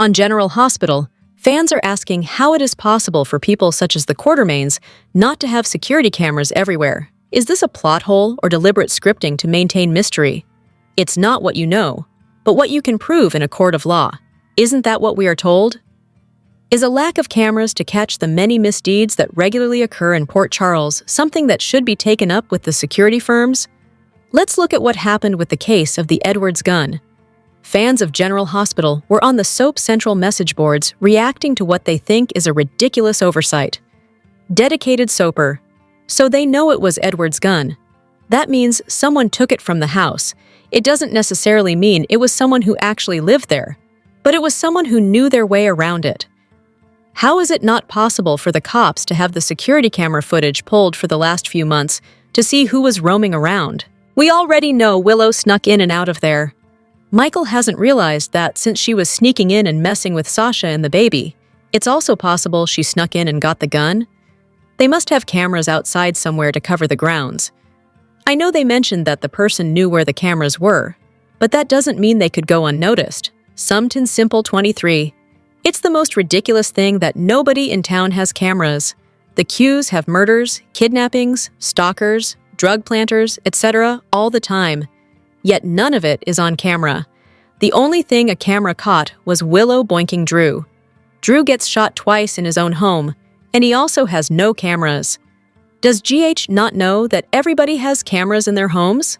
On General Hospital, fans are asking how it is possible for people such as the Quartermains not to have security cameras everywhere. Is this a plot hole or deliberate scripting to maintain mystery? It's not what you know, but what you can prove in a court of law. Isn't that what we are told? Is a lack of cameras to catch the many misdeeds that regularly occur in Port Charles something that should be taken up with the security firms? Let's look at what happened with the case of the Edwards gun. Fans of General Hospital were on the Soap Central message boards reacting to what they think is a ridiculous oversight. Dedicated soaper. So they know it was Edwards' gun. That means someone took it from the house. It doesn't necessarily mean it was someone who actually lived there, but it was someone who knew their way around it. How is it not possible for the cops to have the security camera footage pulled for the last few months to see who was roaming around? We already know Willow snuck in and out of there. Michael hasn't realized that since she was sneaking in and messing with Sasha and the baby, it's also possible she snuck in and got the gun. They must have cameras outside somewhere to cover the grounds. I know they mentioned that the person knew where the cameras were, but that doesn't mean they could go unnoticed. Sumton Simple 23. It's the most ridiculous thing that nobody in town has cameras. The Qs have murders, kidnappings, stalkers, drug planters, etc. all the time. Yet none of it is on camera. The only thing a camera caught was Willow boinking Drew. Drew gets shot twice in his own home, and he also has no cameras. Does GH not know that everybody has cameras in their homes?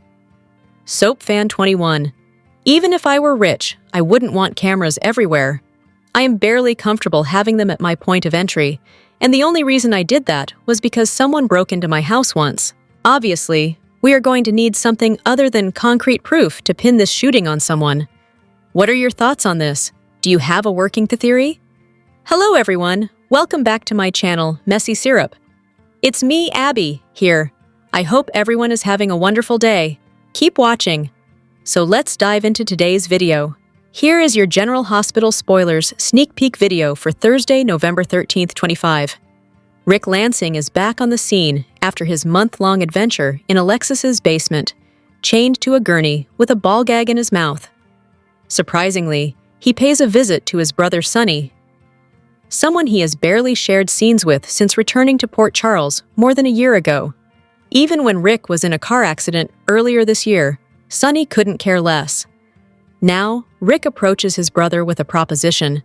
Soap Fan 21. Even if I were rich, I wouldn't want cameras everywhere. I am barely comfortable having them at my point of entry, and the only reason I did that was because someone broke into my house once. Obviously, we are going to need something other than concrete proof to pin this shooting on someone. What are your thoughts on this? Do you have a working theory? Hello everyone, welcome back to my channel, Messy Syrup. It's me, Abby, here. I hope everyone is having a wonderful day. Keep watching. So let's dive into today's video. Here is your General Hospital spoilers sneak peek video for Thursday, November 13th, 25. Rick Lansing is back on the scene after his month-long adventure in Alexis's basement, chained to a gurney with a ball gag in his mouth. Surprisingly, he pays a visit to his brother Sonny, someone he has barely shared scenes with since returning to Port Charles more than a year ago. Even when Rick was in a car accident earlier this year, Sonny couldn't care less. Now, Rick approaches his brother with a proposition.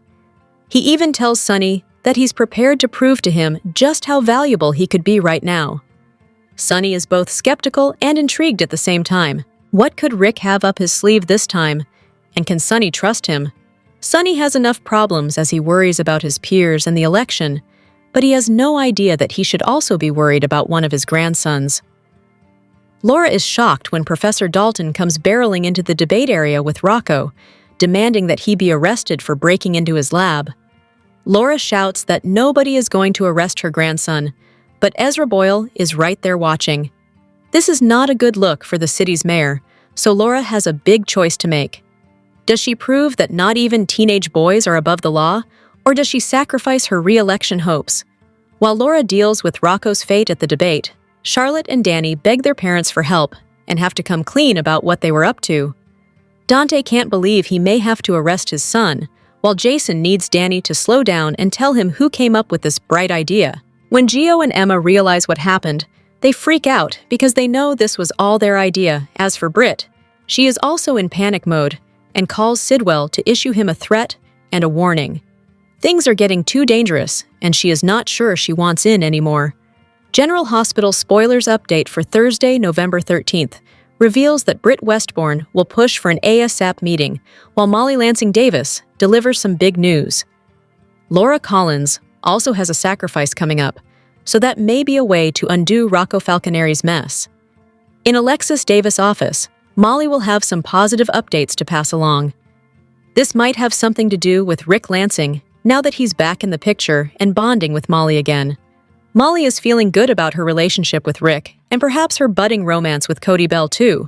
He even tells Sonny that he's prepared to prove to him just how valuable he could be right now. Sonny is both skeptical and intrigued at the same time. What could Rick have up his sleeve this time? And can Sonny trust him? Sonny has enough problems as he worries about his peers and the election, but he has no idea that he should also be worried about one of his grandsons. Laura is shocked when Professor Dalton comes barreling into the debate area with Rocco, demanding that he be arrested for breaking into his lab. Laura shouts that nobody is going to arrest her grandson, but Ezra Boyle is right there watching. This is not a good look for the city's mayor, so Laura has a big choice to make. Does she prove that not even teenage boys are above the law, or does she sacrifice her re-election hopes? While Laura deals with Rocco's fate at the debate, Charlotte and Danny beg their parents for help and have to come clean about what they were up to. Dante can't believe he may have to arrest his son, while Jason needs Danny to slow down and tell him who came up with this bright idea. When Gio and Emma realize what happened, they freak out because they know this was all their idea. As for Britt, she is also in panic mode and calls Sidwell to issue him a threat and a warning. Things are getting too dangerous, and she is not sure she wants in anymore. General Hospital spoilers update for Thursday, November 13th reveals that Britt Westbourne will push for an ASAP meeting, while Molly Lansing Davis delivers some big news. Laura Collins also has a sacrifice coming up, so that may be a way to undo Rocco Falconeri's mess. In Alexis Davis' office, Molly will have some positive updates to pass along. This might have something to do with Rick Lansing now that he's back in the picture and bonding with Molly again. Molly is feeling good about her relationship with Rick, and perhaps her budding romance with Cody Bell too.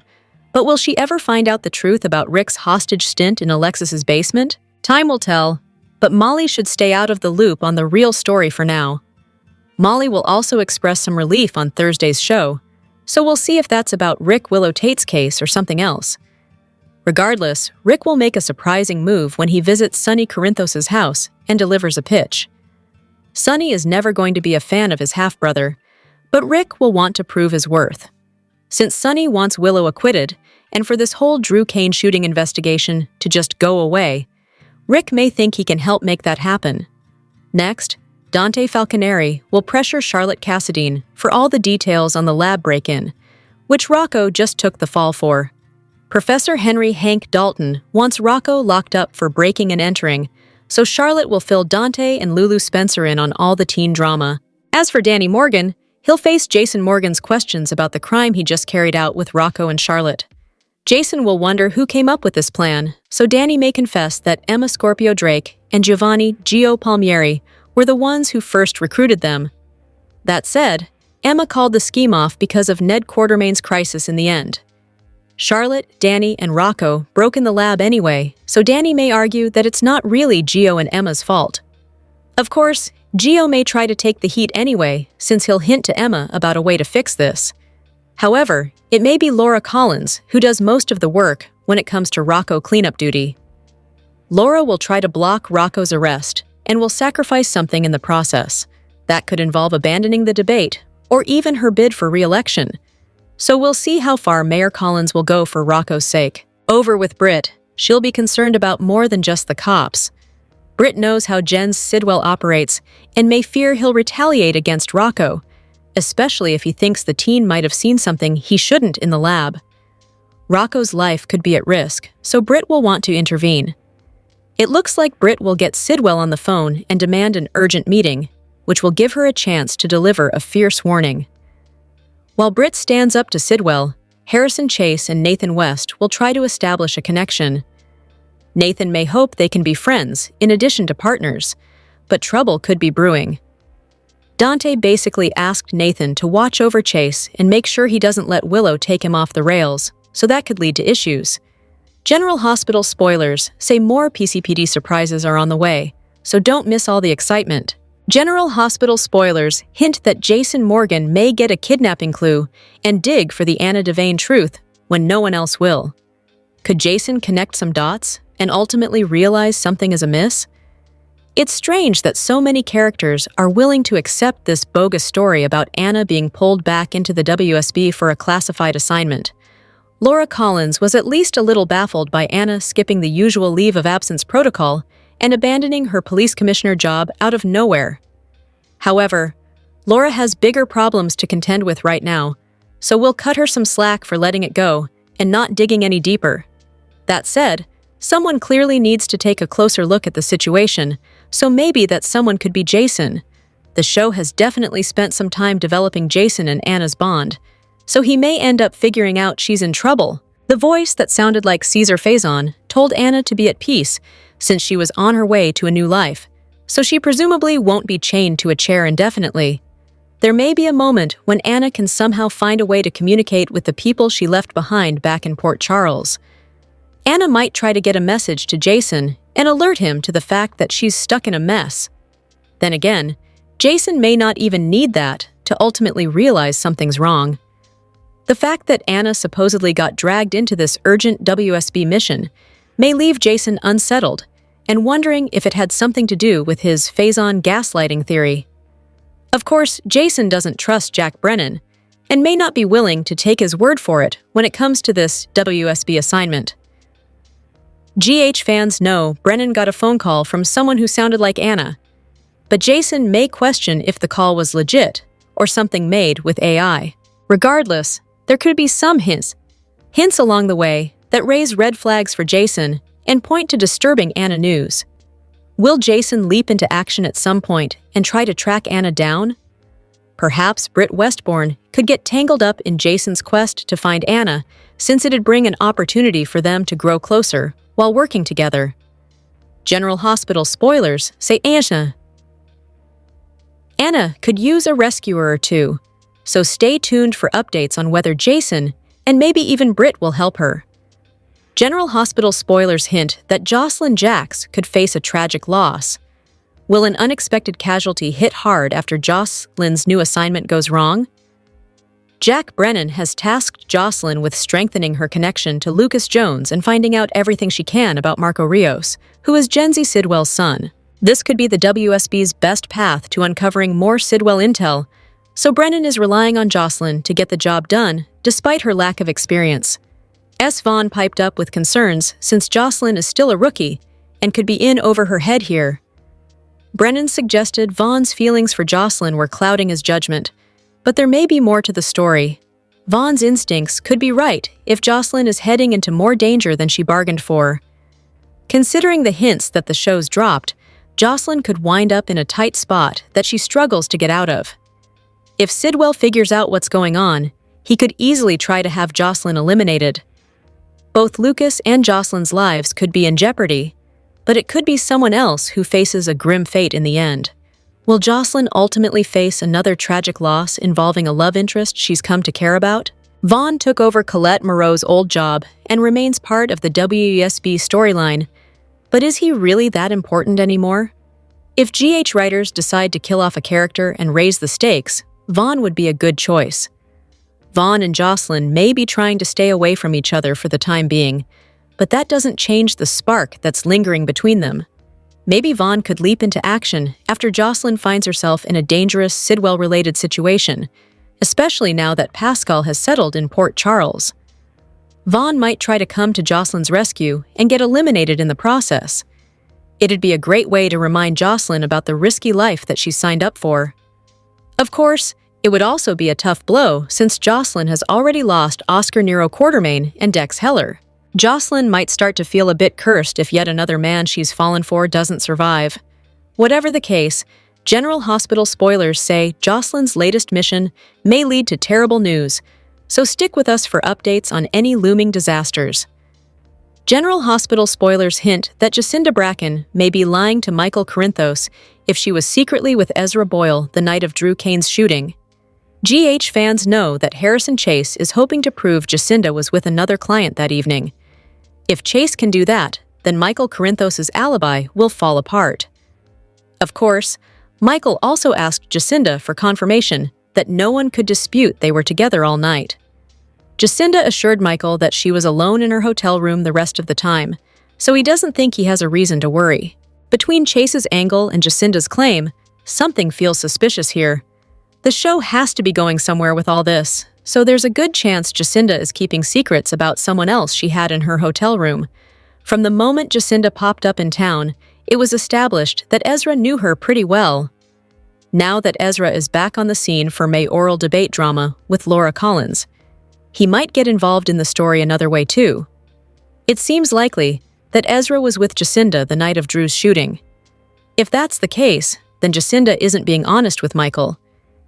But will she ever find out the truth about Rick's hostage stint in Alexis's basement? Time will tell, but Molly should stay out of the loop on the real story for now. Molly will also express some relief on Thursday's show, so we'll see if that's about Rick Willow Tate's case or something else. Regardless, Rick will make a surprising move when he visits Sonny Corinthos' house and delivers a pitch. Sonny is never going to be a fan of his half-brother, but Rick will want to prove his worth. Since Sonny wants Willow acquitted, and for this whole Drew Kane shooting investigation to just go away, Rick may think he can help make that happen. Next, Dante Falconeri will pressure Charlotte Cassadine for all the details on the lab break-in, which Rocco just took the fall for. Professor Henry Hank Dalton wants Rocco locked up for breaking and entering, so Charlotte will fill Dante and Lulu Spencer in on all the teen drama. As for Danny Morgan, he'll face Jason Morgan's questions about the crime he just carried out with Rocco and Charlotte. Jason will wonder who came up with this plan, so Danny may confess that Emma Scorpio Drake and Giovanni Gio Palmieri were the ones who first recruited them. That said, Emma called the scheme off because of Ned Quartermain's crisis in the end. Charlotte, Danny, and Rocco broke in the lab anyway, so Danny may argue that it's not really Gio and Emma's fault. Of course, Gio may try to take the heat anyway, since he'll hint to Emma about a way to fix this. However, it may be Laura Collins who does most of the work when it comes to Rocco cleanup duty. Laura will try to block Rocco's arrest and will sacrifice something in the process. That could involve abandoning the debate or even her bid for re-election. So we'll see how far Mayor Collins will go for Rocco's sake. Over with Britt. She'll be concerned about more than just the cops. Britt knows how Jens Sidwell operates and may fear he'll retaliate against Rocco, especially if he thinks the teen might have seen something he shouldn't in the lab. Rocco's life could be at risk, so Britt will want to intervene. It looks like Britt will get Sidwell on the phone and demand an urgent meeting, which will give her a chance to deliver a fierce warning. While Britt stands up to Sidwell, Harrison Chase and Nathan West will try to establish a connection. Nathan may hope they can be friends, in addition to partners, but trouble could be brewing. Dante basically asked Nathan to watch over Chase and make sure he doesn't let Willow take him off the rails, so that could lead to issues. General Hospital spoilers say more PCPD surprises are on the way, so don't miss all the excitement. General Hospital spoilers hint that Jason Morgan may get a kidnapping clue and dig for the Anna Devane truth when no one else will. Could Jason connect some dots and ultimately realize something is amiss? It's strange that so many characters are willing to accept this bogus story about Anna being pulled back into the WSB for a classified assignment. Laura Collins was at least a little baffled by Anna skipping the usual leave of absence protocol and abandoning her police commissioner job out of nowhere. However, Laura has bigger problems to contend with right now, so we'll cut her some slack for letting it go and not digging any deeper. That said, someone clearly needs to take a closer look at the situation, so maybe that someone could be Jason. The show has definitely spent some time developing Jason and Anna's bond, so he may end up figuring out she's in trouble. The voice that sounded like Caesar Faison told Anna to be at peace since she was on her way to a new life, so she presumably won't be chained to a chair indefinitely. There may be a moment when Anna can somehow find a way to communicate with the people she left behind back in Port Charles. Anna might try to get a message to Jason and alert him to the fact that she's stuck in a mess. Then again, Jason may not even need that to ultimately realize something's wrong. The fact that Anna supposedly got dragged into this urgent WSB mission may leave Jason unsettled and wondering if it had something to do with his Faison gaslighting theory. Of course, Jason doesn't trust Jack Brennan and may not be willing to take his word for it when it comes to this WSB assignment. GH fans know Brennan got a phone call from someone who sounded like Anna, but Jason may question if the call was legit or something made with AI. Regardless, there could be some hints along the way that raise red flags for Jason and point to disturbing Anna news. Will Jason leap into action at some point and try to track Anna down? Perhaps Britt Westbourne could get tangled up in Jason's quest to find Anna, since it'd bring an opportunity for them to grow closer while working together. General Hospital spoilers say Anna could use a rescuer or two, so stay tuned for updates on whether Jason and maybe even Britt will help her. General Hospital spoilers hint that Josslyn'S could face a tragic loss. Will an unexpected casualty hit hard after Josslyn'S new assignment goes wrong? Jack Brennan has tasked Josslyn with strengthening her connection to Lucas Jones and finding out everything she can about Marco Rios, who is Jenzy Sidwell's son. This could be the WSB's best path to uncovering more Sidwell intel, so Brennan is relying on Josslyn to get the job done, despite her lack of experience. Vaughn piped up with concerns since Josslyn is still a rookie and could be in over her head here. Brennan suggested Vaughn's feelings for Josslyn were clouding his judgment, but there may be more to the story. Vaughn's instincts could be right if Josslyn is heading into more danger than she bargained for. Considering the hints that the show's dropped, Josslyn could wind up in a tight spot that she struggles to get out of. If Sidwell figures out what's going on, he could easily try to have Josslyn eliminated. Both Lucas and Josslyn's lives could be in jeopardy, but it could be someone else who faces a grim fate in the end. Will Josslyn ultimately face another tragic loss involving a love interest she's come to care about? Vaughn took over Colette Moreau's old job and remains part of the WSB storyline, but is he really that important anymore? If GH writers decide to kill off a character and raise the stakes, Vaughn would be a good choice. Vaughn and Josslyn may be trying to stay away from each other for the time being, but that doesn't change the spark that's lingering between them. Maybe Vaughn could leap into action after Josslyn finds herself in a dangerous Sidwell-related situation, especially now that Pascal has settled in Port Charles. Vaughn might try to come to Josslyn's rescue and get eliminated in the process. It'd be a great way to remind Josslyn about the risky life that she's signed up for. Of course, it would also be a tough blow since Josslyn has already lost Oscar Nero Quartermain and Dex Heller. Josslyn might start to feel a bit cursed if yet another man she's fallen for doesn't survive. Whatever the case, General Hospital spoilers say Josslyn's latest mission may lead to terrible news, so stick with us for updates on any looming disasters. General Hospital spoilers hint that Jacinda Bracken may be lying to Michael Corinthos if she was secretly with Ezra Boyle the night of Drew Kane's shooting. GH fans know that Harrison Chase is hoping to prove Jacinda was with another client that evening. If Chase can do that, then Michael Corinthos' alibi will fall apart. Of course, Michael also asked Jacinda for confirmation that no one could dispute they were together all night. Jacinda assured Michael that she was alone in her hotel room the rest of the time, so he doesn't think he has a reason to worry. Between Chase's angle and Jacinda's claim, something feels suspicious here. The show has to be going somewhere with all this, so there's a good chance Jacinda is keeping secrets about someone else she had in her hotel room. From the moment Jacinda popped up in town, it was established that Ezra knew her pretty well. Now that Ezra is back on the scene for mayoral debate drama with Laura Collins, he might get involved in the story another way too. It seems likely that Ezra was with Jacinda the night of Drew's shooting. If that's the case, then Jacinda isn't being honest with Michael,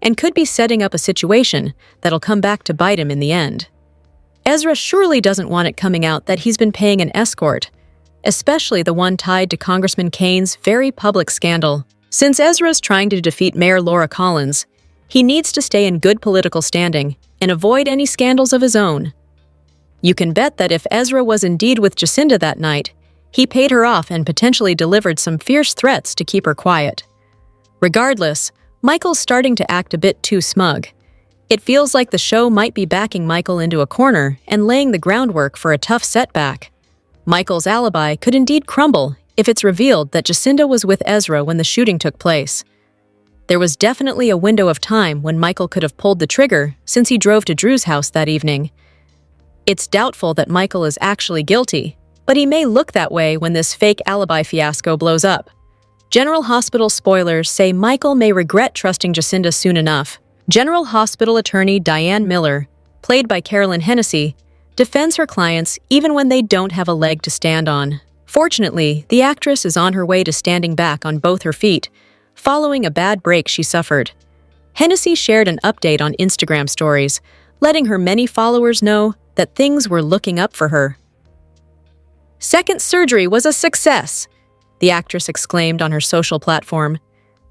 and could be setting up a situation that'll come back to bite him in the end. Ezra surely doesn't want it coming out that he's been paying an escort, especially the one tied to Congressman Kane's very public scandal. Since Ezra's trying to defeat Mayor Laura Collins, he needs to stay in good political standing and avoid any scandals of his own. You can bet that if Ezra was indeed with Jacinda that night, he paid her off and potentially delivered some fierce threats to keep her quiet. Regardless, Michael's starting to act a bit too smug. It feels like the show might be backing Michael into a corner and laying the groundwork for a tough setback. Michael's alibi could indeed crumble if it's revealed that Jacinda was with Ezra when the shooting took place. There was definitely a window of time when Michael could have pulled the trigger since he drove to Drew's house that evening. It's doubtful that Michael is actually guilty, but he may look that way when this fake alibi fiasco blows up. General Hospital spoilers say Michael may regret trusting Jacinda soon enough. General Hospital attorney Diane Miller, played by Carolyn Hennessy, defends her clients even when they don't have a leg to stand on. Fortunately, the actress is on her way to standing back on both her feet, following a bad break she suffered. Hennessy shared an update on Instagram stories, letting her many followers know that things were looking up for her. "Second surgery was a success," the actress exclaimed on her social platform.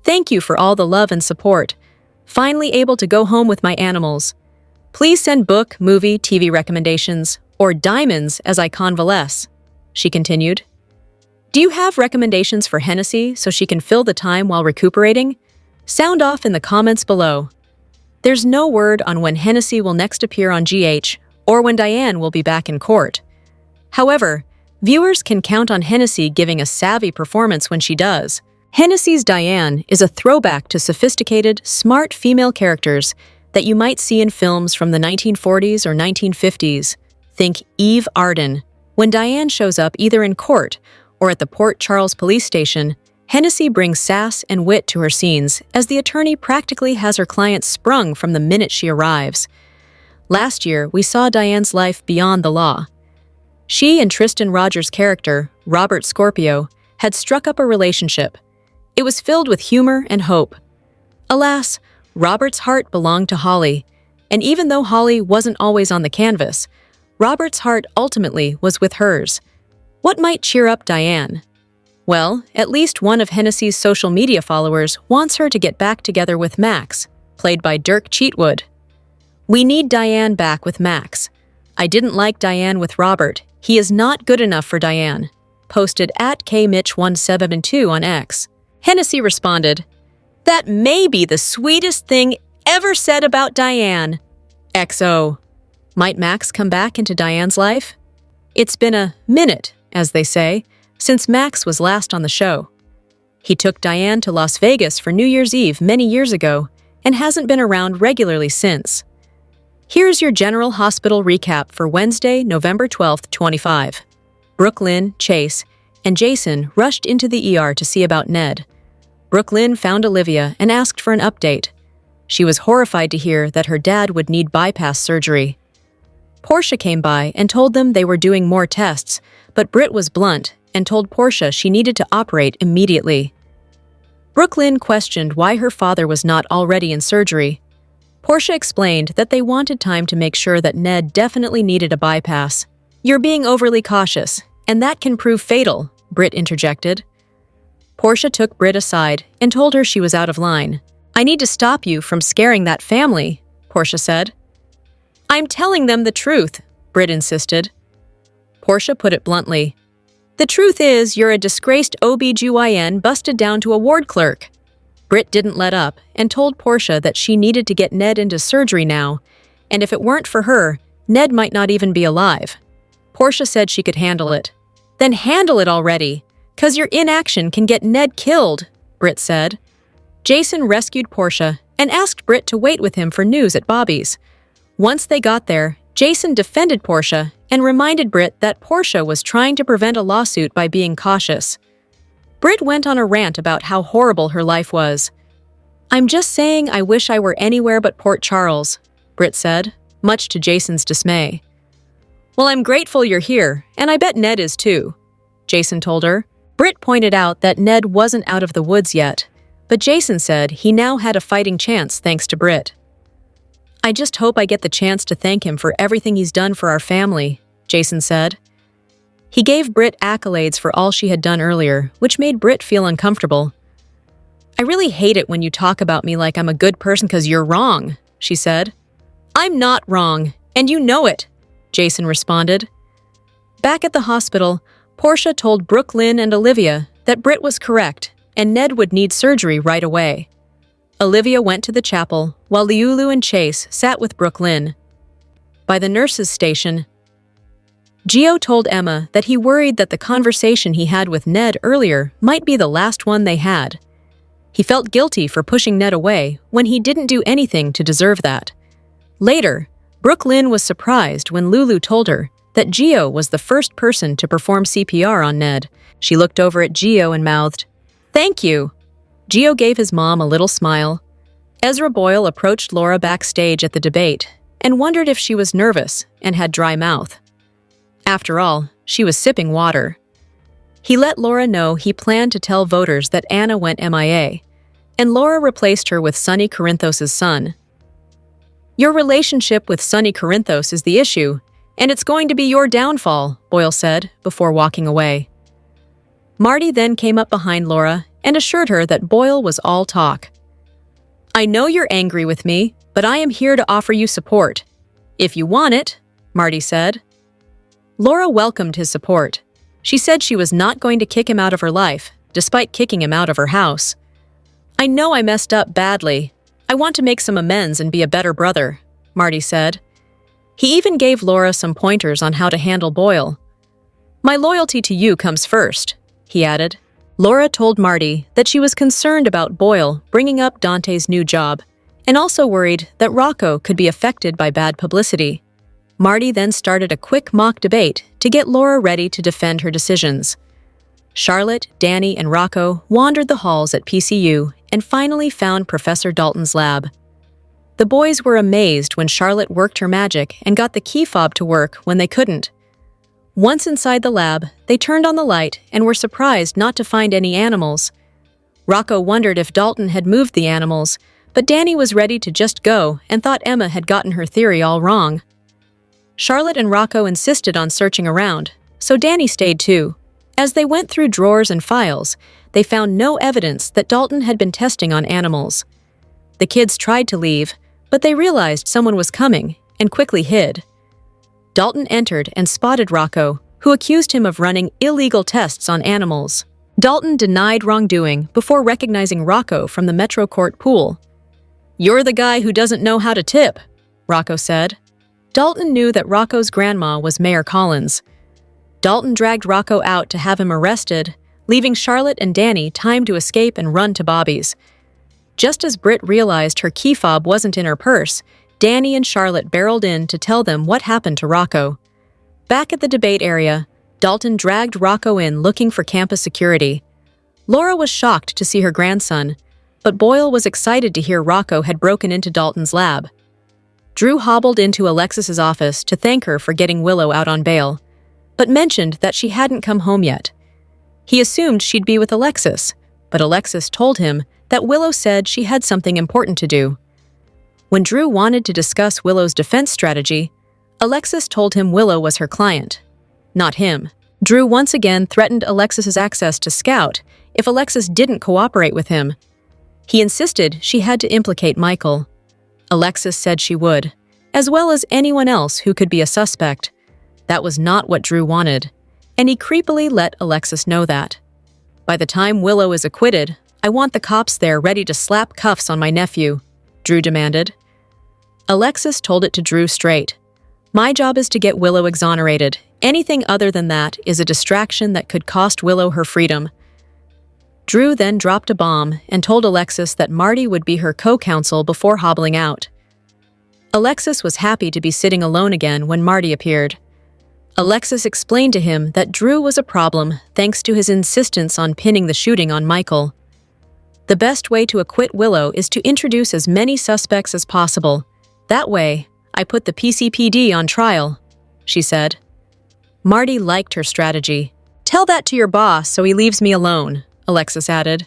"Thank you for all the love and support. Finally able to go home with my animals. Please send book, movie, TV recommendations, or diamonds as I convalesce," she continued. Do you have recommendations for Hennessy so she can fill the time while recuperating? Sound off in the comments below. There's no word on when Hennessy will next appear on GH or when Diane will be back in court. However, viewers can count on Hennessy giving a savvy performance when she does. Hennessy's Diane is a throwback to sophisticated, smart female characters that you might see in films from the 1940s or 1950s. Think Eve Arden. When Diane shows up either in court or at the Port Charles police station, Hennessy brings sass and wit to her scenes as the attorney practically has her client sprung from the minute she arrives. Last year, we saw Diane's life beyond the law. She and Tristan Rogers' character, Robert Scorpio, had struck up a relationship. It was filled with humor and hope. Alas, Robert's heart belonged to Holly, and even though Holly wasn't always on the canvas, Robert's heart ultimately was with hers. What might cheer up Diane? Well, at least one of Hennessy's social media followers wants her to get back together with Max, played by Dirk Cheatwood. We need Diane back with Max. I didn't like Diane with Robert. He is not good enough for Diane. Posted at KMitch172 on X. Hennessy responded, "That may be the sweetest thing ever said about Diane. XO. Might Max come back into Diane's life? It's been a minute, as they say, since Max was last on the show. He took Diane to Las Vegas for New Year's Eve many years ago and hasn't been around regularly since. Here's your General Hospital recap for Wednesday, November 12, 25. Brooklyn, Chase, and Jason rushed into the ER to see about Ned. Brooklyn found Olivia and asked for an update. She was horrified to hear that her dad would need bypass surgery. Portia came by and told them they were doing more tests, but Britt was blunt and told Portia she needed to operate immediately. Brooklyn questioned why her father was not already in surgery. Portia explained that they wanted time to make sure that Ned definitely needed a bypass. "You're being overly cautious, and that can prove fatal," Britt interjected. Portia took Britt aside and told her she was out of line. "I need to stop you from scaring that family," Portia said. "I'm telling them the truth," Britt insisted. Portia put it bluntly. "The truth is, you're a disgraced OB-GYN busted down to a ward clerk." Britt didn't let up and told Portia that she needed to get Ned into surgery now, and if it weren't for her, Ned might not even be alive. Portia said she could handle it. "Then handle it already, 'cause your inaction can get Ned killed," Britt said. Jason rescued Portia and asked Britt to wait with him for news at Bobby's. Once they got there, Jason defended Portia and reminded Britt that Portia was trying to prevent a lawsuit by being cautious. Britt went on a rant about how horrible her life was. "I'm just saying I wish I were anywhere but Port Charles," Britt said, much to Jason's dismay. "Well, I'm grateful you're here, and I bet Ned is too," Jason told her. Britt pointed out that Ned wasn't out of the woods yet, but Jason said he now had a fighting chance thanks to Britt. "I just hope I get the chance to thank him for everything he's done for our family," Jason said. He gave Britt accolades for all she had done earlier, which made Britt feel uncomfortable. "I really hate it when you talk about me like I'm a good person because you're wrong," she said. "I'm not wrong, and you know it," Jason responded. Back at the hospital, Portia told Brooklyn and Olivia that Britt was correct and Ned would need surgery right away. Olivia went to the chapel while Liulu and Chase sat with Brooklyn. By the nurse's station, Gio told Emma that he worried that the conversation he had with Ned earlier might be the last one they had. He felt guilty for pushing Ned away when he didn't do anything to deserve that. Later, Brooklyn was surprised when Lulu told her that Gio was the first person to perform CPR on Ned. She looked over at Gio and mouthed, "Thank you." Gio gave his mom a little smile. Ezra Boyle approached Laura backstage at the debate and wondered if she was nervous and had dry mouth. After all, she was sipping water. He let Laura know he planned to tell voters that Anna went MIA, and Laura replaced her with Sonny Corinthos' son. "Your relationship with Sonny Corinthos is the issue, and it's going to be your downfall," Boyle said before walking away. Marty then came up behind Laura and assured her that Boyle was all talk. "I know you're angry with me, but I am here to offer you support. If you want it," Marty said. Laura welcomed his support. She said she was not going to kick him out of her life, despite kicking him out of her house. "I know I messed up badly. I want to make some amends and be a better brother, Marty said. He even gave Laura some pointers on how to handle Boyle. My loyalty to you comes first, he added. Laura told Marty that she was concerned about Boyle bringing up Dante's new job, and also worried that Rocco could be affected by bad publicity. Marty then started a quick mock debate to get Laura ready to defend her decisions. Charlotte, Danny, and Rocco wandered the halls at PCU and finally found Professor Dalton's lab. The boys were amazed when Charlotte worked her magic and got the key fob to work when they couldn't. Once inside the lab, they turned on the light and were surprised not to find any animals. Rocco wondered if Dalton had moved the animals, but Danny was ready to just go and thought Emma had gotten her theory all wrong. Charlotte and Rocco insisted on searching around, so Danny stayed too. As they went through drawers and files, they found no evidence that Dalton had been testing on animals. The kids tried to leave, but they realized someone was coming and quickly hid. Dalton entered and spotted Rocco, who accused him of running illegal tests on animals. Dalton denied wrongdoing before recognizing Rocco from the Metro Court pool. "You're the guy who doesn't know how to tip," Rocco said. Dalton knew that Rocco's grandma was Mayor Collins. Dalton dragged Rocco out to have him arrested, leaving Charlotte and Danny time to escape and run to Bobby's. Just as Britt realized her key fob wasn't in her purse, Danny and Charlotte barreled in to tell them what happened to Rocco. Back at the debate area, Dalton dragged Rocco in looking for campus security. Laura was shocked to see her grandson, but Boyle was excited to hear Rocco had broken into Dalton's lab. Drew hobbled into Alexis's office to thank her for getting Willow out on bail, but mentioned that she hadn't come home yet. He assumed she'd be with Alexis, but Alexis told him that Willow said she had something important to do. When Drew wanted to discuss Willow's defense strategy, Alexis told him Willow was her client, not him. Drew once again threatened Alexis's access to Scout if Alexis didn't cooperate with him. He insisted she had to implicate Michael. Alexis said she would, as well as anyone else who could be a suspect. That was not what Drew wanted, and he creepily let Alexis know that. By the time Willow is acquitted, I want the cops there ready to slap cuffs on my nephew, Drew demanded. Alexis told it to Drew straight. My job is to get Willow exonerated. Anything other than that is a distraction that could cost Willow her freedom. Drew then dropped a bomb and told Alexis that Marty would be her co-counsel before hobbling out. Alexis was happy to be sitting alone again when Marty appeared. Alexis explained to him that Drew was a problem thanks to his insistence on pinning the shooting on Michael. The best way to acquit Willow is to introduce as many suspects as possible. That way, I put the PCPD on trial, she said. Marty liked her strategy. Tell that to your boss so he leaves me alone, Alexis added.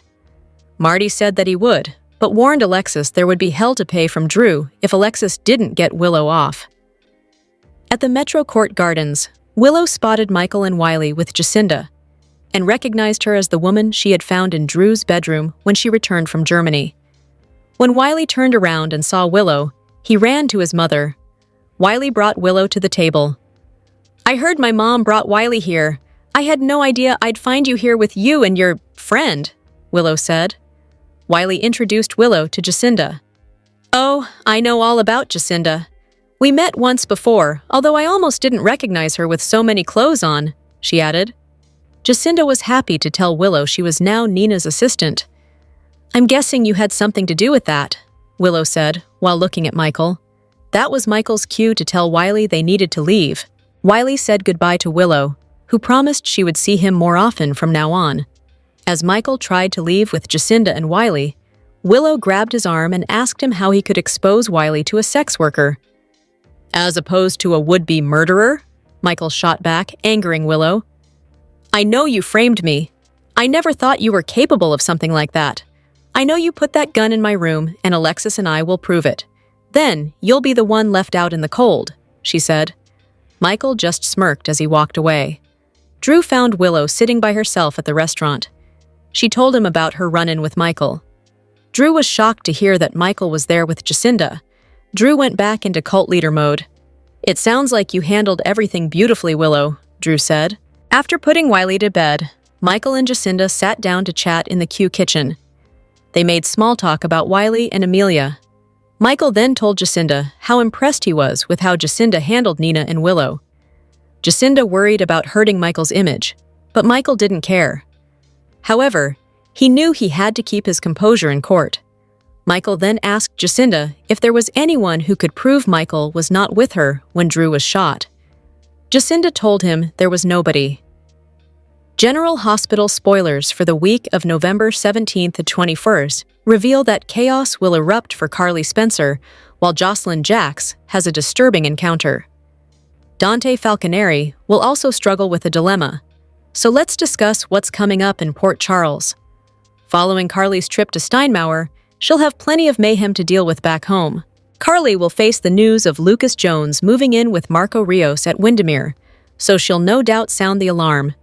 Marty said that he would, but warned Alexis there would be hell to pay from Drew if Alexis didn't get Willow off. At the Metro Court Gardens, Willow spotted Michael and Wiley with Jacinda, and recognized her as the woman she had found in Drew's bedroom when she returned from Germany. When Wiley turned around and saw Willow, he ran to his mother. Wiley brought Willow to the table. I heard my mom brought Wiley here. I had no idea I'd find you here with you and your friend, Willow said. Wiley introduced Willow to Jacinda. Oh, I know all about Jacinda. We met once before, although I almost didn't recognize her with so many clothes on, she added. Jacinda was happy to tell Willow she was now Nina's assistant. I'm guessing you had something to do with that, Willow said, while looking at Michael. That was Michael's cue to tell Wiley they needed to leave. Wiley said goodbye to Willow, who promised she would see him more often from now on. As Michael tried to leave with Jacinda and Wiley, Willow grabbed his arm and asked him how he could expose Wiley to a sex worker. As opposed to a would-be murderer? Michael shot back, angering Willow. I know you framed me. I never thought you were capable of something like that. I know you put that gun in my room, and Alexis and I will prove it. Then you'll be the one left out in the cold, she said. Michael just smirked as he walked away. Drew found Willow sitting by herself at the restaurant. She told him about her run-in with Michael. Drew was shocked to hear that Michael was there with Jacinda. Drew went back into cult leader mode. It sounds like you handled everything beautifully, Willow, Drew said. After putting Wiley to bed, Michael and Jacinda sat down to chat in the Q kitchen. They made small talk about Wiley and Amelia. Michael then told Jacinda how impressed he was with how Jacinda handled Nina and Willow. Jacinda worried about hurting Michael's image, but Michael didn't care. However, he knew he had to keep his composure in court. Michael then asked Jacinda if there was anyone who could prove Michael was not with her when Drew was shot. Jacinda told him there was nobody. General Hospital spoilers for the week of November 17th to 21st reveal that chaos will erupt for Carly Spencer, while Josslyn'S has a disturbing encounter. Dante Falconeri will also struggle with a dilemma. So let's discuss what's coming up in Port Charles. Following Carly's trip to Steinmauer, she'll have plenty of mayhem to deal with back home. Carly will face the news of Lucas Jones moving in with Marco Rios at Windermere, so she'll no doubt sound the alarm.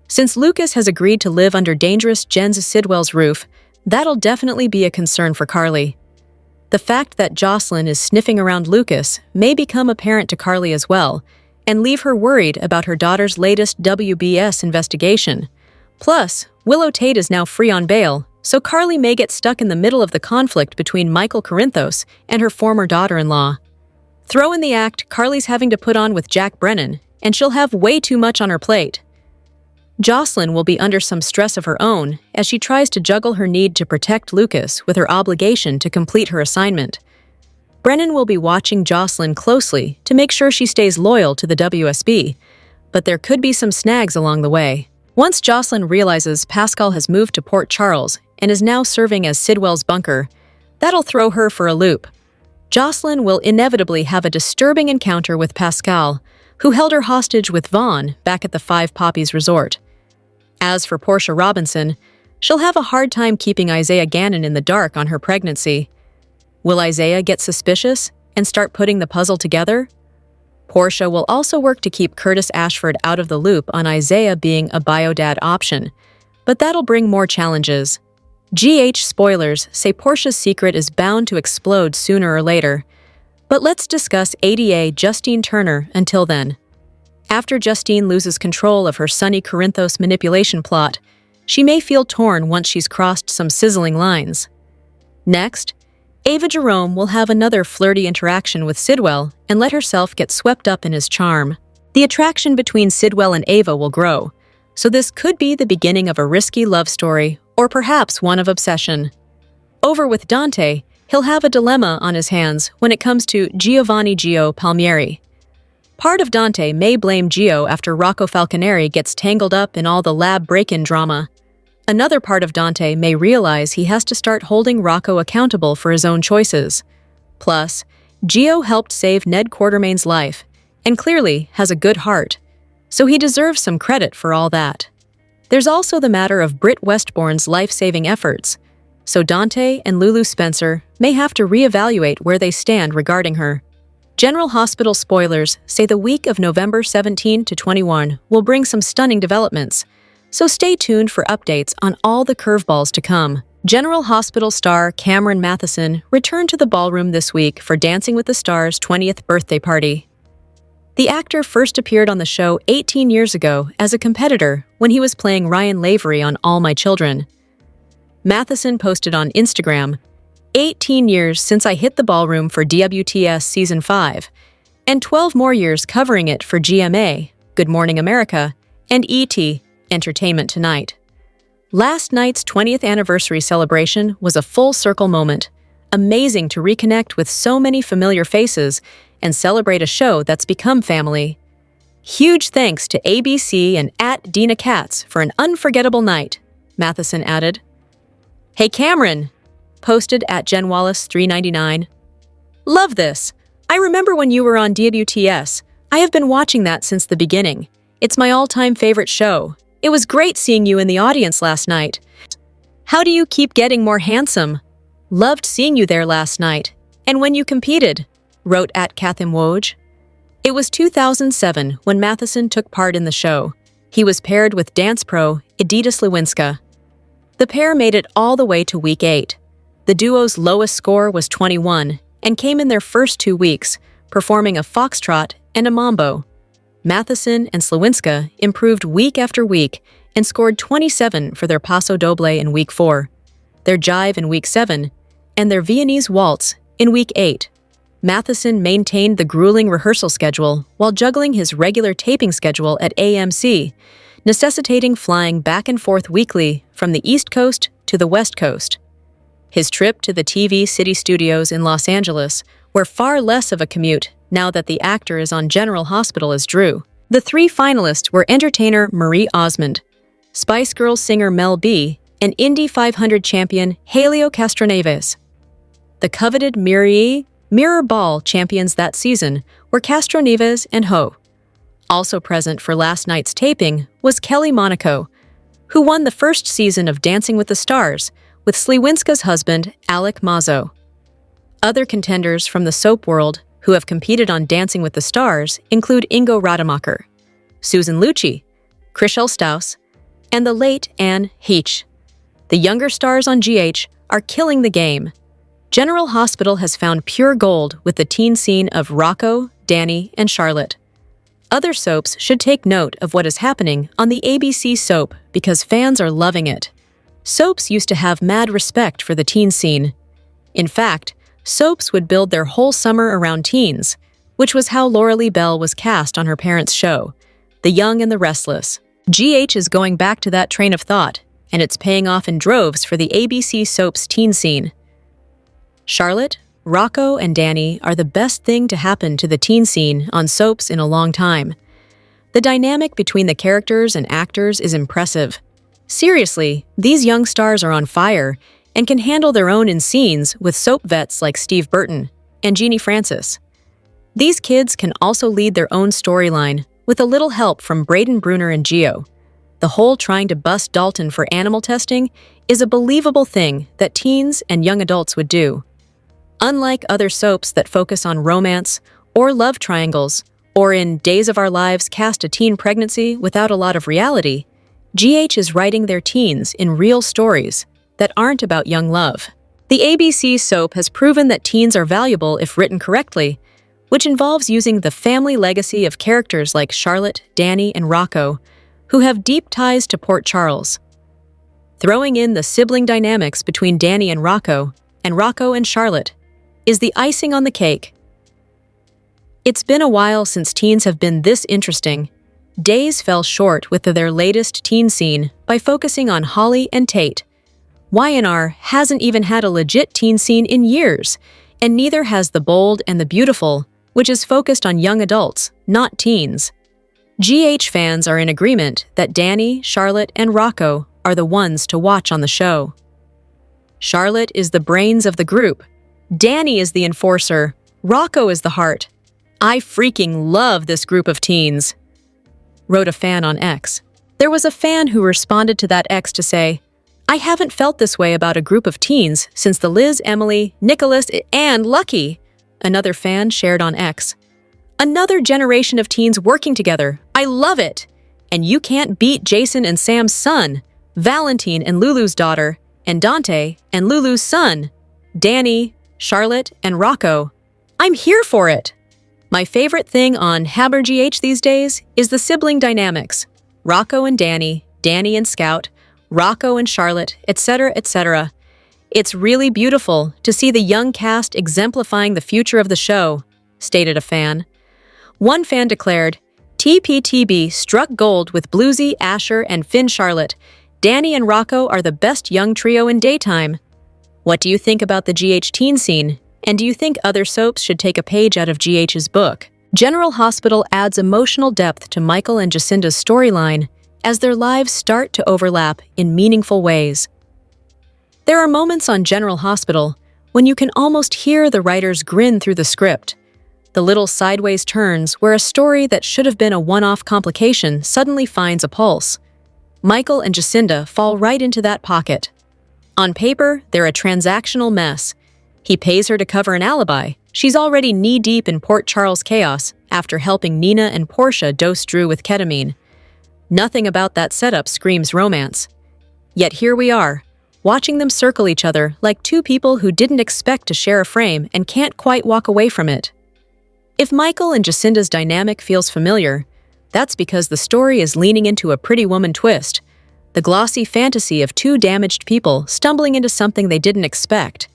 Since Lucas has agreed to live under dangerous Jens Sidwell's roof, that'll definitely be a concern for Carly. The fact that Josslyn is sniffing around Lucas may become apparent to Carly as well, and leave her worried about her daughter's latest WBS investigation. Plus, Willow Tate is now free on bail, so Carly may get stuck in the middle of the conflict between Michael Corinthos and her former daughter-in-law. Throw in the act Carly's having to put on with Jack Brennan, and she'll have way too much on her plate. Josslyn will be under some stress of her own as she tries to juggle her need to protect Lucas with her obligation to complete her assignment. Brennan will be watching Josslyn closely to make sure she stays loyal to the WSB, but there could be some snags along the way. Once Josslyn realizes Pascal has moved to Port Charles and is now serving as Sidwell's bunker, that'll throw her for a loop. Josslyn will inevitably have a disturbing encounter with Pascal, who held her hostage with Vaughn back at the Five Poppies Resort. As for Portia Robinson, she'll have a hard time keeping Isaiah Gannon in the dark on her pregnancy. Will Isaiah get suspicious and start putting the puzzle together? Portia will also work to keep Curtis Ashford out of the loop on Isaiah being a biodad option, but that'll bring more challenges. GH spoilers say Portia's secret is bound to explode sooner or later. But let's discuss ADA Justine Turner until then. After Justine loses control of her Sonny Corinthos manipulation plot, she may feel torn once she's crossed some sizzling lines. Next, Ava Jerome will have another flirty interaction with Sidwell and let herself get swept up in his charm. The attraction between Sidwell and Ava will grow, so this could be the beginning of a risky love story, or perhaps one of obsession. Over with Dante, he'll have a dilemma on his hands when it comes to Giovanni Gio Palmieri. Part of Dante may blame Gio after Rocco Falconeri gets tangled up in all the lab break-in drama. Another part of Dante may realize he has to start holding Rocco accountable for his own choices. Plus, Gio helped save Ned Quartermain's life, and clearly has a good heart, so he deserves some credit for all that. There's also the matter of Britt Westbourne's life-saving efforts, so Dante and Lulu Spencer may have to reevaluate where they stand regarding her. General Hospital spoilers say the week of November 17 to 21 will bring some stunning developments, so stay tuned for updates on all the curveballs to come. General Hospital star Cameron Matheson returned to the ballroom this week for Dancing with the Stars' 20th birthday party. The actor first appeared on the show 18 years ago as a competitor when he was playing Ryan Lavery on All My Children. Matheson posted on Instagram, 18 years since I hit the ballroom for DWTS Season 5, and 12 more years covering it for GMA, Good Morning America, and ET, Entertainment Tonight. Last night's 20th anniversary celebration was a full-circle moment. Amazing to reconnect with so many familiar faces and celebrate a show that's become family. Huge thanks to ABC and @Dina Katz for an unforgettable night, Matheson added. Hey Cameron, posted @JenWallace399. Love this. I remember when you were on DWTS. I have been watching that since the beginning. It's my all-time favorite show. It was great seeing you in the audience last night. How do you keep getting more handsome? Loved seeing you there last night. And when you competed, wrote @Kathim Woj. It was 2007 when Matheson took part in the show. He was paired with dance pro Edita Slawinska. The pair made it all the way to week 8. The duo's lowest score was 21 and came in their first 2 weeks, performing a foxtrot and a mambo. Matheson and Slawinska improved week after week and scored 27 for their Paso Doble in week 4, their jive in week 7, and their Viennese waltz In week 8, Matheson maintained the grueling rehearsal schedule while juggling his regular taping schedule at AMC, necessitating flying back and forth weekly from the East Coast to the West Coast. His trip to the TV City Studios in Los Angeles were far less of a commute now that the actor is on General Hospital as Drew. The 3 finalists were entertainer Marie Osmond, Spice Girls singer Mel B, and Indy 500 champion Helio Castroneves. The coveted Mirror Ball champions that season were Castroneves and Ho. Also present for last night's taping was Kelly Monaco, who won the first season of Dancing with the Stars with Slewinska's husband, Alec Mazzo. Other contenders from the soap world who have competed on Dancing with the Stars include Ingo Rademacher, Susan Lucci, Chriselle Staus, and the late Anne Heche. The younger stars on GH are killing the game. General Hospital has found pure gold with the teen scene of Rocco, Danny, and Charlotte. Other soaps should take note of what is happening on the ABC soap because fans are loving it. Soaps used to have mad respect for the teen scene. In fact, soaps would build their whole summer around teens, which was how Laura Lee Bell was cast on her parents' show, The Young and the Restless. GH is going back to that train of thought, and it's paying off in droves for the ABC soap's teen scene. Charlotte, Rocco, and Danny are the best thing to happen to the teen scene on soaps in a long time. The dynamic between the characters and actors is impressive. Seriously, these young stars are on fire and can handle their own in scenes with soap vets like Steve Burton and Jeannie Francis. These kids can also lead their own storyline with a little help from Braden Bruner and Gio. The whole trying to bust Dalton for animal testing is a believable thing that teens and young adults would do. Unlike other soaps that focus on romance or love triangles, or in Days of Our Lives cast a teen pregnancy without a lot of reality, GH is writing their teens in real stories that aren't about young love. The ABC soap has proven that teens are valuable if written correctly, which involves using the family legacy of characters like Charlotte, Danny, and Rocco, who have deep ties to Port Charles. Throwing in the sibling dynamics between Danny and Rocco and Charlotte, is the icing on the cake. It's been a while since teens have been this interesting. Days fell short with their latest teen scene by focusing on Holly and Tate. Y&R hasn't even had a legit teen scene in years, and neither has The Bold and the Beautiful, which is focused on young adults, not teens. GH fans are in agreement that Danny, Charlotte, and Rocco are the ones to watch on the show. Charlotte is the brains of the group. Danny is the enforcer. Rocco is the heart. I freaking love this group of teens, wrote a fan on X. There was a fan who responded to that X to say, I haven't felt this way about a group of teens since the Liz, Emily, Nicholas, and Lucky. Another fan shared on X. Another generation of teens working together. I love it. And you can't beat Jason and Sam's son, Valentine and Lulu's daughter, and Dante and Lulu's son, Danny, Charlotte, and Rocco. I'm here for it. My favorite thing on HaberGH these days is the sibling dynamics. Rocco and Danny, Danny and Scout, Rocco and Charlotte, etc., etc. It's really beautiful to see the young cast exemplifying the future of the show, stated a fan. One fan declared, TPTB struck gold with Bluesy, Asher, and Finn Charlotte. Danny and Rocco are the best young trio in daytime. What do you think about the GH teen scene? And do you think other soaps should take a page out of GH's book? General Hospital adds emotional depth to Michael and Jacinda'S storyline as their lives start to overlap in meaningful ways. There are moments on General Hospital when you can almost hear the writers grin through the script. The little sideways turns where a story that should have been a one-off complication suddenly finds a pulse. Michael and Jacinda fall right into that pocket. On paper, they're a transactional mess. He pays her to cover an alibi. She's already knee-deep in Port Charles chaos after helping Nina and Portia dose Drew with ketamine. Nothing about that setup screams romance. Yet here we are, watching them circle each other like two people who didn't expect to share a frame and can't quite walk away from it. If Michael and Jacinda'S dynamic feels familiar, that's because the story is leaning into a Pretty Woman twist, the glossy fantasy of two damaged people stumbling into something they didn't expect.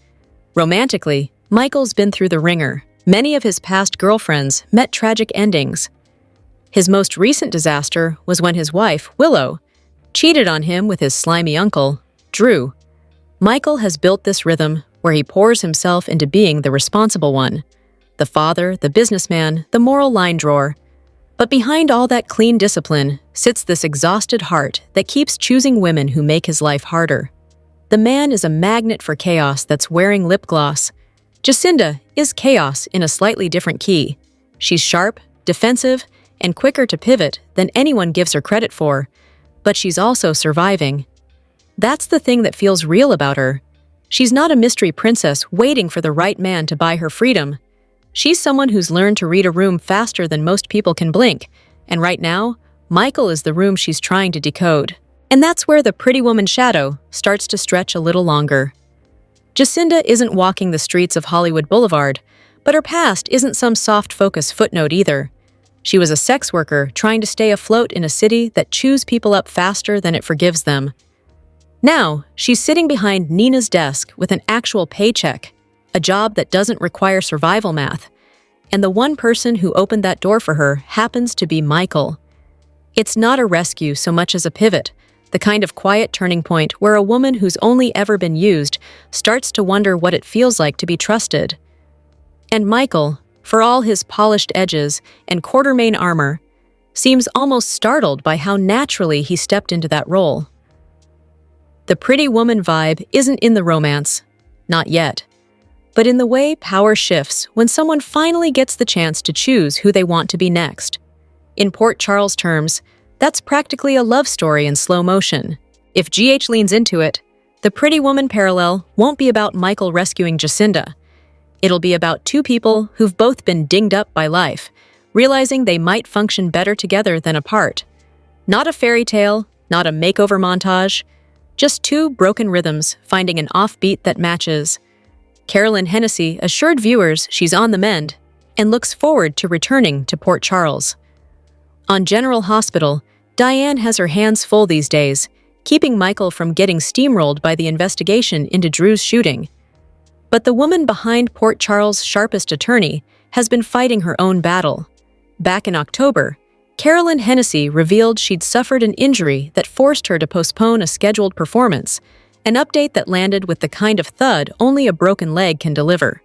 Romantically, Michael's been through the ringer. Many of his past girlfriends met tragic endings. His most recent disaster was when his wife, Willow, cheated on him with his slimy uncle, Drew. Michael has built this rhythm where he pours himself into being the responsible one, the father, the businessman, the moral line drawer. But behind all that clean discipline sits this exhausted heart that keeps choosing women who make his life harder. The man is a magnet for chaos that's wearing lip gloss. Jacinda is chaos in a slightly different key. She's sharp, defensive, and quicker to pivot than anyone gives her credit for, but she's also surviving. That's the thing that feels real about her. She's not a mystery princess waiting for the right man to buy her freedom. She's someone who's learned to read a room faster than most people can blink, and right now, Michael is the room she's trying to decode. And that's where the pretty woman shadow starts to stretch a little longer. Jacinda isn't walking the streets of Hollywood Boulevard, but her past isn't some soft-focus footnote either. She was a sex worker trying to stay afloat in a city that chews people up faster than it forgives them. Now, she's sitting behind Nina's desk with an actual paycheck, a job that doesn't require survival math, and the one person who opened that door for her happens to be Michael. It's not a rescue so much as a pivot, the kind of quiet turning point where a woman who's only ever been used starts to wonder what it feels like to be trusted. And Michael, for all his polished edges and Quartermaine armor, seems almost startled by how naturally he stepped into that role. The pretty woman vibe isn't in the romance, not yet, but in the way power shifts when someone finally gets the chance to choose who they want to be next. In Port Charles terms, that's practically a love story in slow motion. If GH leans into it, the pretty woman parallel won't be about Michael rescuing Jacinda. It'll be about two people who've both been dinged up by life, realizing they might function better together than apart. Not a fairy tale, not a makeover montage, just two broken rhythms finding an offbeat that matches. Carolyn Hennessy assured viewers she's on the mend and looks forward to returning to Port Charles. On General Hospital, Diane has her hands full these days, keeping Michael from getting steamrolled by the investigation into Drew's shooting. But the woman behind Port Charles' sharpest attorney has been fighting her own battle. Back in October, Carolyn Hennessy revealed she'd suffered an injury that forced her to postpone a scheduled performance, an update that landed with the kind of thud only a broken leg can deliver.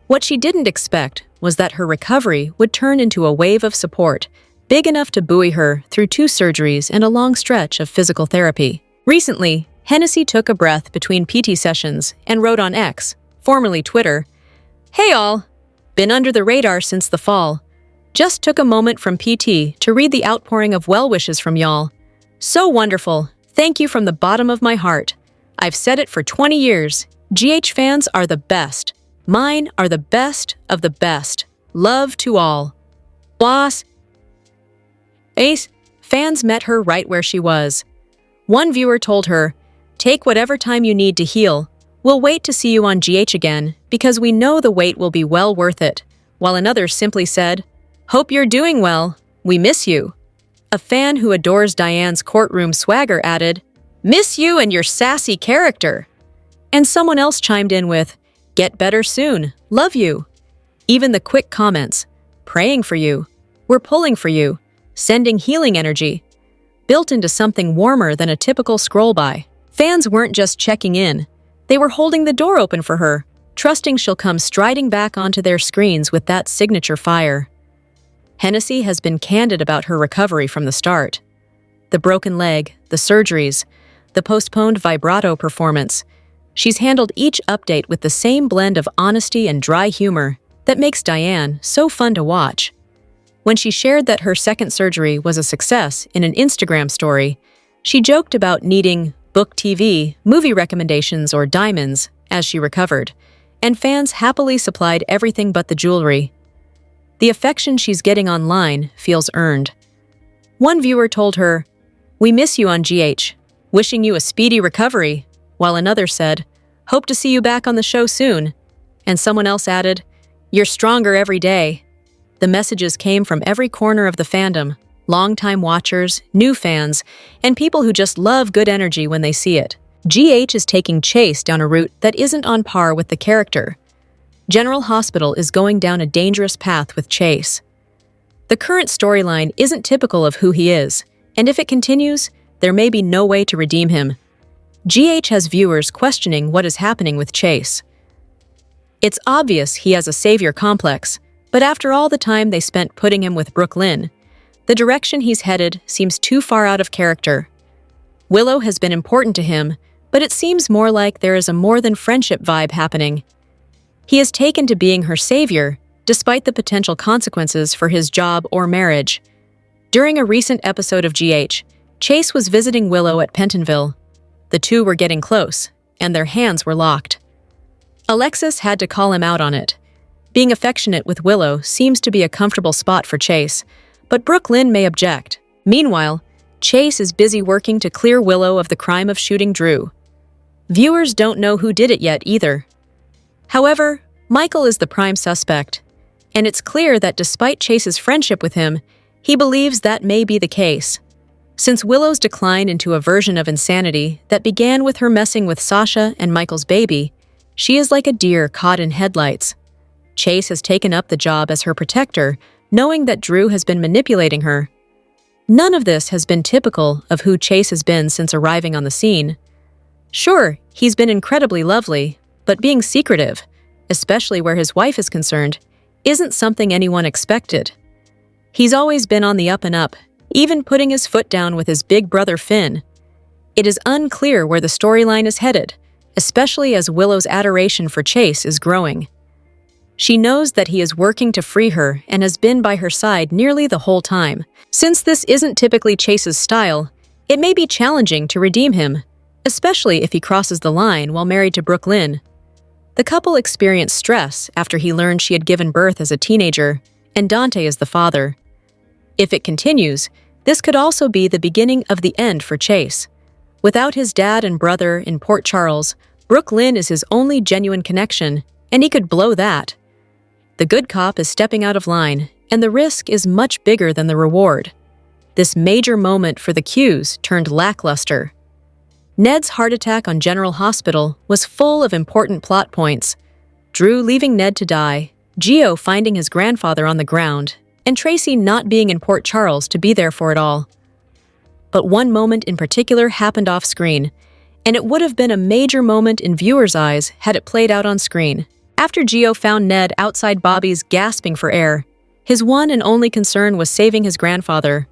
What she didn't expect was that her recovery would turn into a wave of support, big enough to buoy her through 2 surgeries and a long stretch of physical therapy. Recently, Hennessy took a breath between PT sessions and wrote on X, formerly Twitter, "Hey all, been under the radar since the fall. Just took a moment from PT to read the outpouring of well wishes from y'all. So wonderful. Thank you from the bottom of my heart. I've said it for 20 years. GH fans are the best. Mine are the best of the best. Love to all. Boss." Ace, fans met her right where she was. One viewer told her, "Take whatever time you need to heal. We'll wait to see you on GH again because we know the wait will be well worth it," while another simply said, "Hope you're doing well. We miss you." A fan who adores Diane's courtroom swagger added, "Miss you and your sassy character." And someone else chimed in with, "Get better soon. Love you." Even the quick comments, "Praying for you. We're pulling for you. Sending healing energy," built into something warmer than a typical scroll by. Fans weren't just checking in. They were holding the door open for her, trusting she'll come striding back onto their screens with that signature fire. Hennessy has been candid about her recovery from the start. The broken leg, the surgeries, the postponed vibrato performance. She's handled each update with the same blend of honesty and dry humor that makes Diane so fun to watch. When she shared that her second surgery was a success in an Instagram story, she joked about needing book TV, movie recommendations, or diamonds as she recovered, and fans happily supplied everything but the jewelry. The affection she's getting online feels earned. One viewer told her, "We miss you on GH, wishing you a speedy recovery," while another said, "Hope to see you back on the show soon." And someone else added, "You're stronger every day." The messages came from every corner of the fandom, longtime watchers, new fans, and people who just love good energy when they see it. GH is taking Chase down a route that isn't on par with the character. General Hospital is going down a dangerous path with Chase. The current storyline isn't typical of who he is, and if it continues, there may be no way to redeem him. GH has viewers questioning what is happening with Chase. It's obvious he has a savior complex, but after all the time they spent putting him with Brooklyn, the direction he's headed seems too far out of character. Willow has been important to him, but it seems more like there is a more than friendship vibe happening. He has taken to being her savior, despite the potential consequences for his job or marriage. During a recent episode of GH, Chase was visiting Willow at Pentonville. The two were getting close, and their hands were locked. Alexis had to call him out on it. Being affectionate with Willow seems to be a comfortable spot for Chase, but Brooklyn may object. Meanwhile, Chase is busy working to clear Willow of the crime of shooting Drew. Viewers don't know who did it yet either. However, Michael is the prime suspect, and it's clear that despite Chase's friendship with him, he believes that may be the case. Since Willow's decline into a version of insanity that began with her messing with Sasha and Michael's baby, she is like a deer caught in headlights. Chase has taken up the job as her protector, knowing that Drew has been manipulating her. None of this has been typical of who Chase has been since arriving on the scene. Sure, he's been incredibly lovely, but being secretive, especially where his wife is concerned, isn't something anyone expected. He's always been on the up and up, even putting his foot down with his big brother Finn. It is unclear where the storyline is headed, especially as Willow's adoration for Chase is growing. She knows that he is working to free her and has been by her side nearly the whole time. Since this isn't typically Chase's style, it may be challenging to redeem him, especially if he crosses the line while married to Brooklyn. The couple experienced stress after he learned she had given birth as a teenager, and Dante is the father. If it continues, this could also be the beginning of the end for Chase. Without his dad and brother in Port Charles, Brooklyn is his only genuine connection, and he could blow that. The good cop is stepping out of line, and the risk is much bigger than the reward. This major moment for the Qs turned lackluster. Ned's heart attack on General Hospital was full of important plot points. Drew leaving Ned to die, Gio finding his grandfather on the ground, and Tracy not being in Port Charles to be there for it all. But one moment in particular happened off-screen, and it would have been a major moment in viewers' eyes had it played out on screen. After Gio found Ned outside Bobby's gasping for air, his one and only concern was saving his grandfather.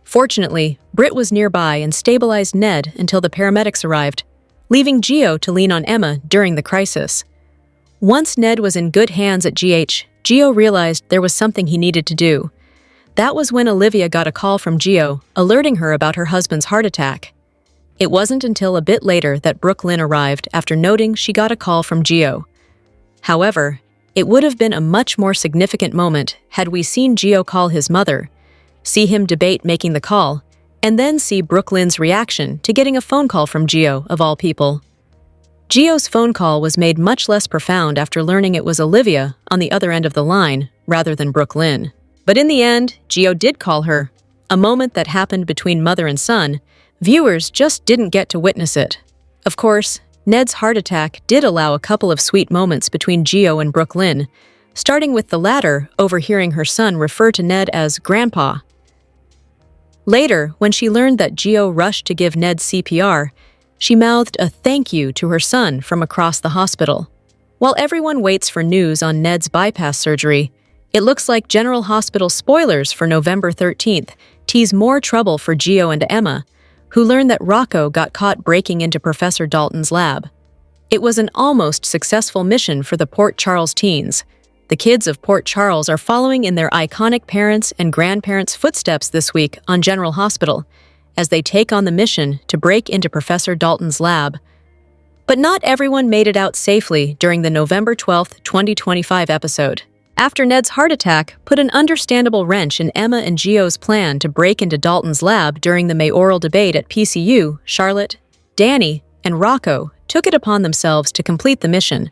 Fortunately, Britt was nearby and stabilized Ned until the paramedics arrived, leaving Gio to lean on Emma during the crisis. Once Ned was in good hands at GH, Gio realized there was something he needed to do. That was when Olivia got a call from Gio, alerting her about her husband's heart attack. It wasn't until a bit later that Brooklyn arrived after noting she got a call from Gio. However, it would have been a much more significant moment had we seen Gio call his mother, see him debate making the call, and then see Brooklyn's reaction to getting a phone call from Gio, of all people. Gio's phone call was made much less profound after learning it was Olivia on the other end of the line rather than Brooklyn. But in the end, Gio did call her, a moment that happened between mother and son. Viewers just didn't get to witness it. Of course, Ned's heart attack did allow a couple of sweet moments between Gio and Brooklyn, starting with the latter overhearing her son refer to Ned as Grandpa. Later, when she learned that Gio rushed to give Ned CPR, she mouthed a thank you to her son from across the hospital. While everyone waits for news on Ned's bypass surgery, it looks like General Hospital spoilers for November 13th tease more trouble for Gio and Emma, who learned that Rocco got caught breaking into Professor Dalton's lab. It was an almost successful mission for the Port Charles teens. The kids of Port Charles are following in their iconic parents' and grandparents' footsteps this week on General Hospital, as they take on the mission to break into Professor Dalton's lab. But not everyone made it out safely during the November 12, 2025 episode. After Ned's heart attack put an understandable wrench in Emma and Gio's plan to break into Dalton's lab during the mayoral debate at PCU, Charlotte, Danny, and Rocco took it upon themselves to complete the mission,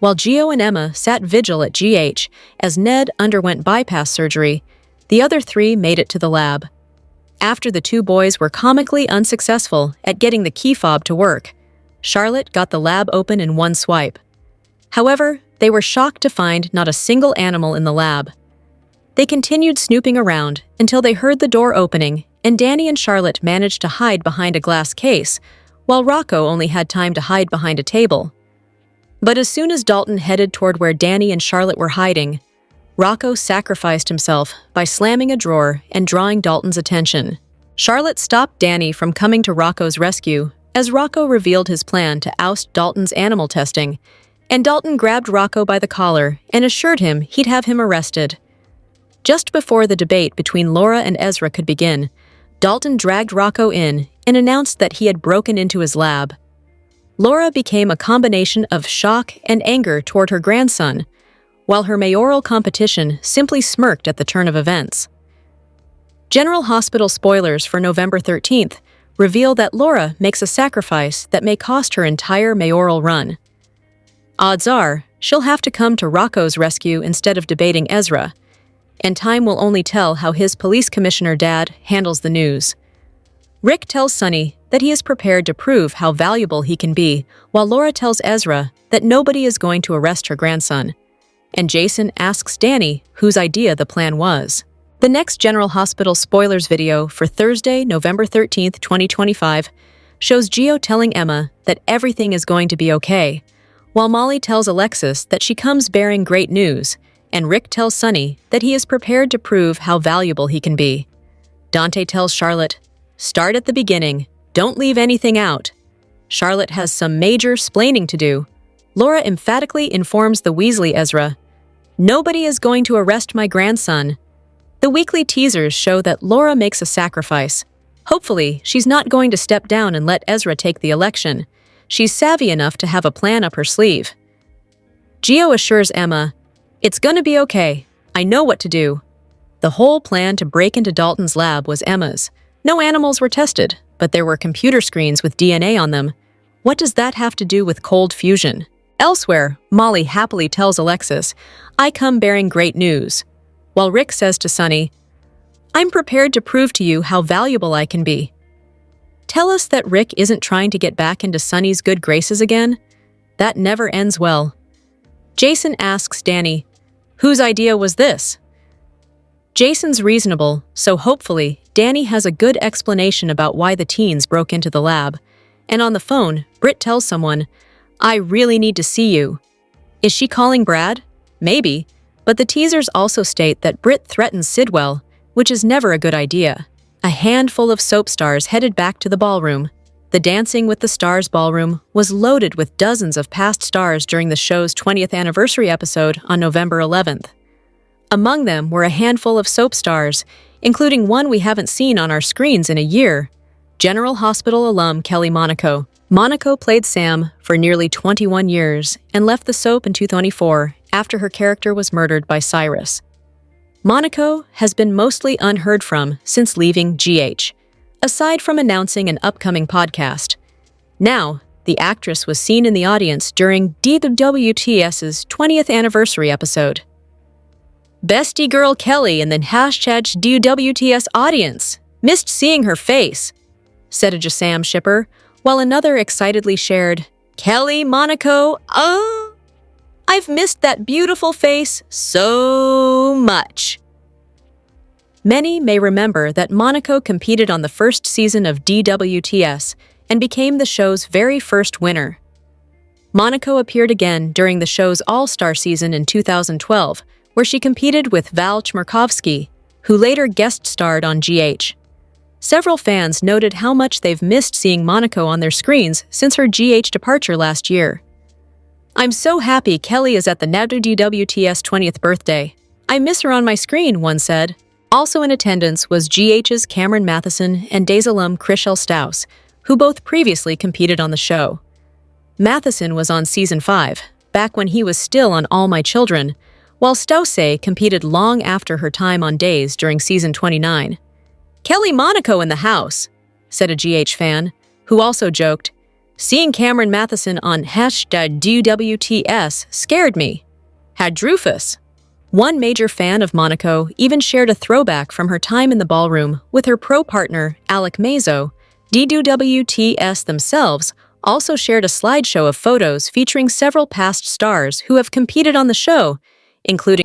while Gio and Emma sat vigil at GH as Ned underwent bypass surgery. The other three made it to the lab. After the two boys were comically unsuccessful at getting the key fob to work, Charlotte got the lab open in one swipe. However, they were shocked to find not a single animal in the lab. They continued snooping around until they heard the door opening, and Danny and Charlotte managed to hide behind a glass case, while Rocco only had time to hide behind a table. But as soon as Dalton headed toward where Danny and Charlotte were hiding, Rocco sacrificed himself by slamming a drawer and drawing Dalton's attention. Charlotte stopped Danny from coming to Rocco's rescue as Rocco revealed his plan to oust Dalton's animal testing, and Dalton grabbed Rocco by the collar and assured him he'd have him arrested. Just before the debate between Laura and Ezra could begin, Dalton dragged Rocco in and announced that he had broken into his lab. Laura became a combination of shock and anger toward her grandson, while her mayoral competition simply smirked at the turn of events. General Hospital spoilers for November 13th reveal that Laura makes a sacrifice that may cost her entire mayoral run. Odds are, she'll have to come to Rocco's rescue instead of debating Ezra, and time will only tell how his police commissioner dad handles the news. Rick tells Sonny that he is prepared to prove how valuable he can be, while Laura tells Ezra that nobody is going to arrest her grandson. And Jason asks Danny whose idea the plan was. The next General Hospital spoilers video for Thursday, November 13th, 2025, shows Gio telling Emma that everything is going to be okay, while Molly tells Alexis that she comes bearing great news, and Rick tells Sonny that he is prepared to prove how valuable he can be. Dante tells Charlotte, "Start at the beginning, don't leave anything out." Charlotte has some major splaining to do. Laura emphatically informs the Weasley Ezra, "Nobody is going to arrest my grandson." The weekly teasers show that Laura makes a sacrifice. Hopefully, she's not going to step down and let Ezra take the election. She's savvy enough to have a plan up her sleeve. Gio assures Emma, "It's gonna be okay. I know what to do." The whole plan to break into Dalton's lab was Emma's. No animals were tested, but there were computer screens with DNA on them. What does that have to do with cold fusion? Elsewhere, Molly happily tells Alexis, "I come bearing great news," while Rick says to Sonny, "I'm prepared to prove to you how valuable I can be." Tell us that Rick isn't trying to get back into Sonny's good graces again? That never ends well. Jason asks Danny, "Whose idea was this?" Jason's reasonable, so hopefully Danny has a good explanation about why the teens broke into the lab. And on the phone, Britt tells someone, "I really need to see you." Is she calling Brad? Maybe, but the teasers also state that Britt threatens Sidwell, which is never a good idea. A handful of soap stars headed back to the ballroom. The Dancing with the Stars ballroom was loaded with dozens of past stars during the show's 20th anniversary episode on November 11th. Among them were a handful of soap stars, including one we haven't seen on our screens in a year, General Hospital alum Kelly Monaco. Monaco played Sam for nearly 21 years and left the soap in 2024 after her character was murdered by Cyrus. Monaco has been mostly unheard from since leaving GH, aside from announcing an upcoming podcast. Now, the actress was seen in the audience during DWTS's 20th anniversary episode. Bestie girl Kelly in the #DWTS audience. Missed seeing her face, said a Jasam shipper, while another excitedly shared, "Kelly, Monaco, I've missed that beautiful face so much." Many may remember that Monaco competed on the first season of DWTS and became the show's very first winner. Monaco appeared again during the show's All-Star season in 2012, where she competed with Val Chmerkovsky, who later guest-starred on GH. Several fans noted how much they've missed seeing Monaco on their screens since her GH departure last year. "I'm so happy Kelly is at the DWTS 20th birthday. I miss her on my screen," one said. Also in attendance was GH's Cameron Matheson and Days alum Chriselle Staus, who both previously competed on the show. Matheson was on Season 5, back when he was still on All My Children, while Stause competed long after her time on Days during Season 29. "Kelly Monaco in the house," said a GH fan, who also joked, "Seeing Cameron Matheson on #DWTS scared me." Had Drufus. One major fan of Monaco even shared a throwback from her time in the ballroom with her pro partner, Alec Mazo, DWTS themselves, also shared a slideshow of photos featuring several past stars who have competed on the show, including